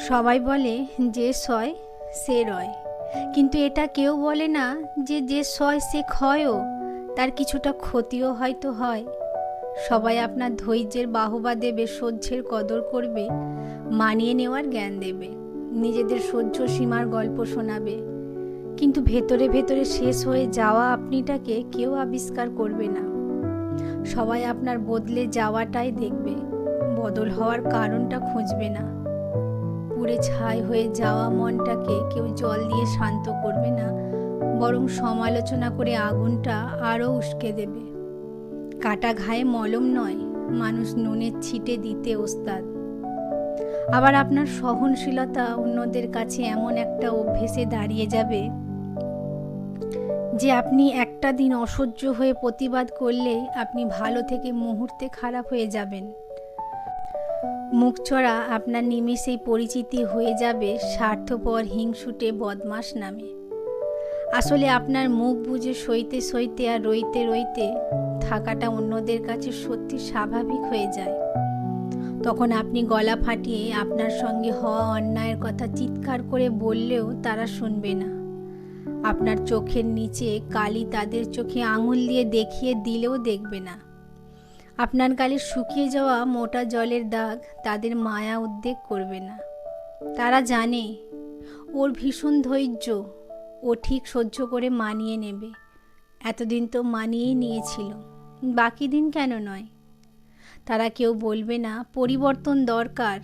সবাই বলে যে সয় সে রয়, কিন্তু এটা কেউ বলে না যে যে সয় সে ক্ষয়ও, তার কিছুটা ক্ষতিও হয়তো হয়। সবাই আপনার ধৈর্যের বাহবা দেবে, সহ্যের কদর করবে, মানিয়ে নেওয়ার জ্ঞান দেবে, নিজেদের সহ্য সীমার গল্প শোনাবে, কিন্তু ভেতরে ভেতরে শেষ হয়ে যাওয়া আপনিটাকে কেউ আবিষ্কার করবে না। সবাই আপনার বদলে যাওয়াটাই দেখবে, বদল হওয়ার কারণটা খুঁজবে না। পুড়ে ছাই হয়ে যাওয়া মনটাকে কেউ জল দিয়ে শান্ত করবে না, বরং সমালোচনা করে আগুনটা আরও উস্কে দেবে। কাটা ঘায়ে মলম নয়, মানুষ নুনের ছিটে দিতে ওস্তাদ। আবার আপনার সহনশীলতা অন্যদের কাছে এমন একটা অভ্যেসে দাঁড়িয়ে যাবে যে আপনি একটা দিন অসহ্য হয়ে প্রতিবাদ করলেই আপনি ভালো থেকে মুহূর্তে খারাপ হয়ে যাবেন। মুখচড়া আপনার নিমেষেই পরিচিতি হয়ে যাবে স্বার্থপর হিংসুটে বদমাশ নামে। আসলে আপনার মুখ বুঝে সইতে সইতে আর রইতে রইতে থাকাটা অন্যদের কাছে সত্যি স্বাভাবিক হয়ে যায়। তখন আপনি গলা ফাটিয়ে আপনার সঙ্গে হওয়া অন্যায়ের কথা চিৎকার করে বললেও তারা শুনবে না। আপনার চোখের নিচে কালি তাদের চোখে আঙুল দিয়ে দেখিয়ে দিলেও দেখবে না। আপনার গালে শুকিয়ে যাওয়া মোটা জলের দাগ তাদের মায়া উদ্বেগ করবে না। তারা জানে ওর ভীষণ ধৈর্য, ও ঠিক সহ্য করে মানিয়ে নেবে। এতদিন তো মানিয়েই নিয়েছিল, বাকি দিন কেন নয়। তারা কেউ বলবে না পরিবর্তন দরকার,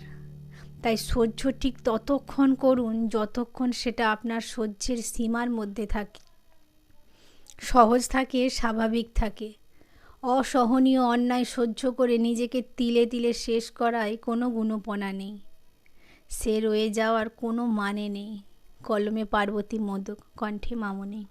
তাই সহ্য ঠিক ততক্ষণ করুন যতক্ষণ সেটা আপনার সহ্যের সীমার মধ্যে থাকে, সহজ থাকে, স্বাভাবিক থাকে। অসহনীয় অন্যায় সহ্য করে নিজেকে তিলে তিলে শেষ করায় কোনো গুণপনা নেই। সে রয়ে যাওয়ার কোনো মানে নেই। কলমে পার্বতী মোদক, কণ্ঠে মামনি।